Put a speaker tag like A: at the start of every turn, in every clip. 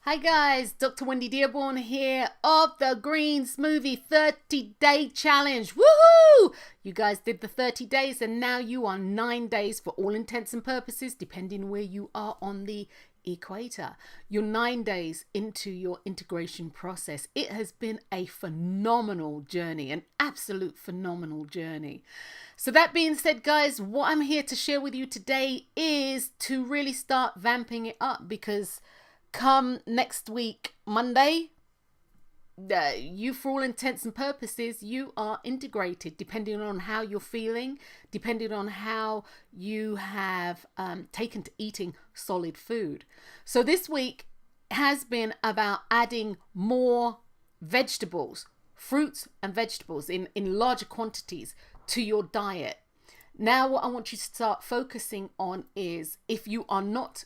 A: Hi guys, Dr. Wendy Dearborn here of the Green Smoothie 30-day challenge. Woohoo! You guys did the 30 days and now you are 9 days for all intents and purposes, depending where you are on the equator. You're 9 days into your integration process. It has been a phenomenal journey, an absolute phenomenal journey. So that being said, guys, what I'm here to share with you today is to really start vamping it up, because come next week, Monday, you, for all intents and purposes, you are integrated, depending on how you're feeling, depending on how you have taken to eating solid food. So this week has been about adding more vegetables, fruits and vegetables in larger quantities to your diet. Now what I want you to start focusing on is, if you are not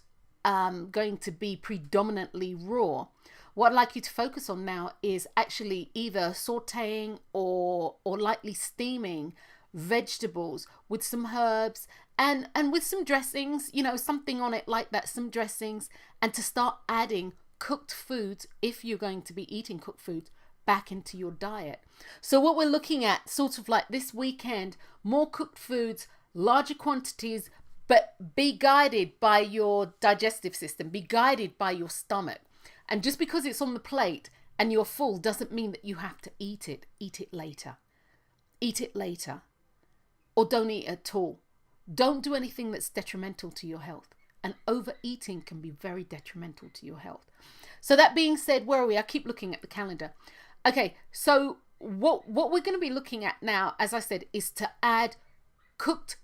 A: going to be predominantly raw, what I'd like you to focus on now is actually either sauteing or lightly steaming vegetables with some herbs and with some dressings, something on it like that, some dressings, and to start adding cooked foods, if you're going to be eating cooked foods, back into your diet. So what we're looking at sort of like this weekend, more cooked foods, larger quantities, but be guided by your digestive system, be guided by your stomach. And just because it's on the plate and you're full doesn't mean that you have to eat it. Eat it later. Eat it later. Or don't eat at all. Don't do anything that's detrimental to your health. And overeating can be very detrimental to your health. So that being said, where are we? I keep looking at the calendar. Okay, so what we're going to be looking at now, as I said, is to add cooked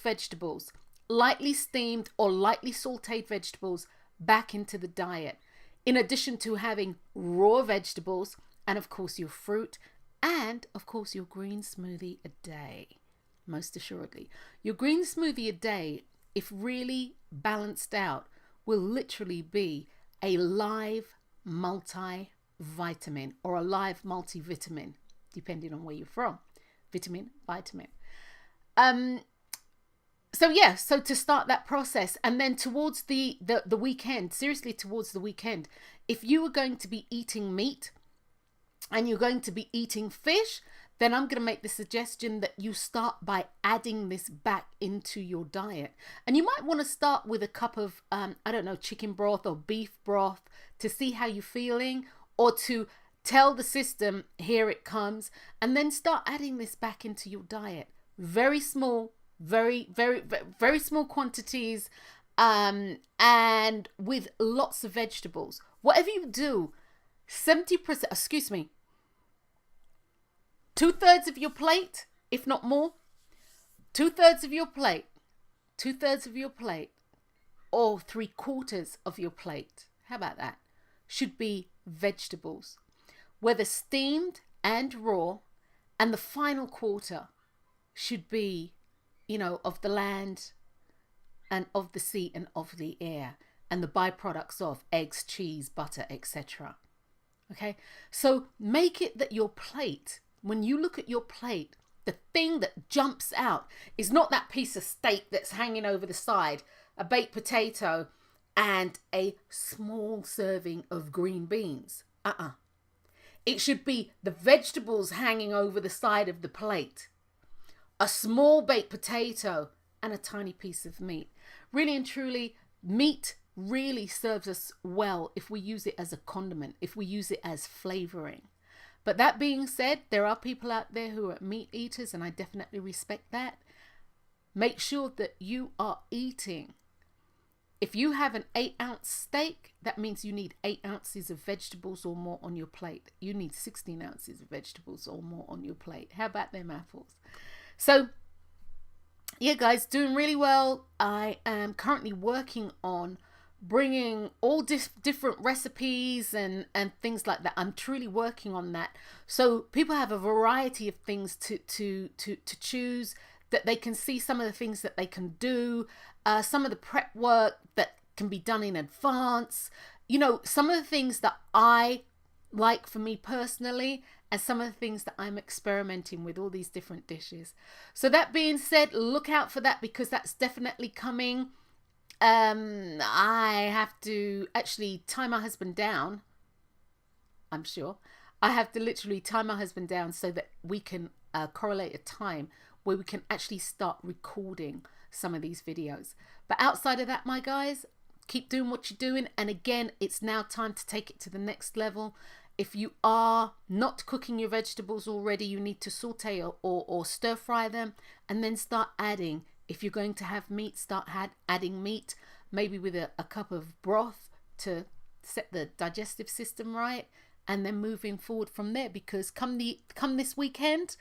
A: vegetables, lightly steamed or lightly sauteed vegetables back into the diet, in addition to having raw vegetables and of course your fruit and of course your green smoothie a day. Most assuredly, your green smoothie a day, if really balanced out, will literally be a live multivitamin or a live multivitamin, depending on where you're from. Vitamin. So to start that process, and then towards the weekend, seriously towards the weekend, if you are going to be eating meat and you're going to be eating fish, then I'm going to make the suggestion that you start by adding this back into your diet. And you might want to start with a cup of, chicken broth or beef broth to see how you're feeling, or to tell the system, here it comes, and then start adding this back into your diet. Very small, very small quantities, and with lots of vegetables. Whatever you do, 2/3 of your plate, if not more, 2/3 of your plate, or 3/4 of your plate, how about that, should be vegetables, whether steamed and raw, and the final quarter should be, of the land and of the sea and of the air, and the byproducts of eggs, cheese, butter, etc. Okay, so make it that your plate, when you look at your plate, the thing that jumps out is not that piece of steak that's hanging over the side, a baked potato, and a small serving of green beans. It should be the vegetables hanging over the side of the plate, a small baked potato, and a tiny piece of meat. Really and truly, meat really serves us well if we use it as a condiment, if we use it as flavoring. But that being said, there are people out there who are meat eaters, and I definitely respect that. Make sure that you are eating. If you have an 8-ounce steak, that means you need 8 ounces of vegetables or more on your plate. You need 16 ounces of vegetables or more on your plate. How about them apples? So, yeah, guys, doing really well. I am currently working on bringing all different recipes and things like that. I'm truly working on that. So people have a variety of things to choose, that they can see some of the things that they can do, some of the prep work that can be done in advance, some of the things that I like for me personally, and some of the things that I'm experimenting with, all these different dishes. So that being said, look out for that, because that's definitely coming. I have to actually tie my husband down. I'm sure I have to literally tie my husband down so that we can correlate a time where we can actually start recording some of these videos. But outside of that, my guys, keep doing what you're doing. And again, it's now time to take it to the next level. If you are not cooking your vegetables already, you need to saute or stir fry them and then start adding. If you're going to have meat, start adding meat, maybe with a cup of broth to set the digestive system right, and then moving forward from there. Because come this weekend,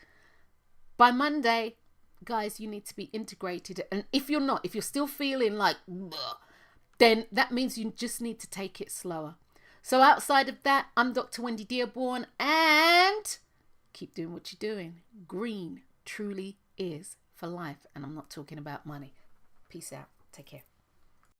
A: by Monday, guys, you need to be integrated. And if you're not, if you're still feeling like, then that means you just need to take it slower. So outside of that, I'm Dr. Wendy Dearborn, and keep doing what you're doing. Green truly is for life. And I'm not talking about money. Peace out. Take care.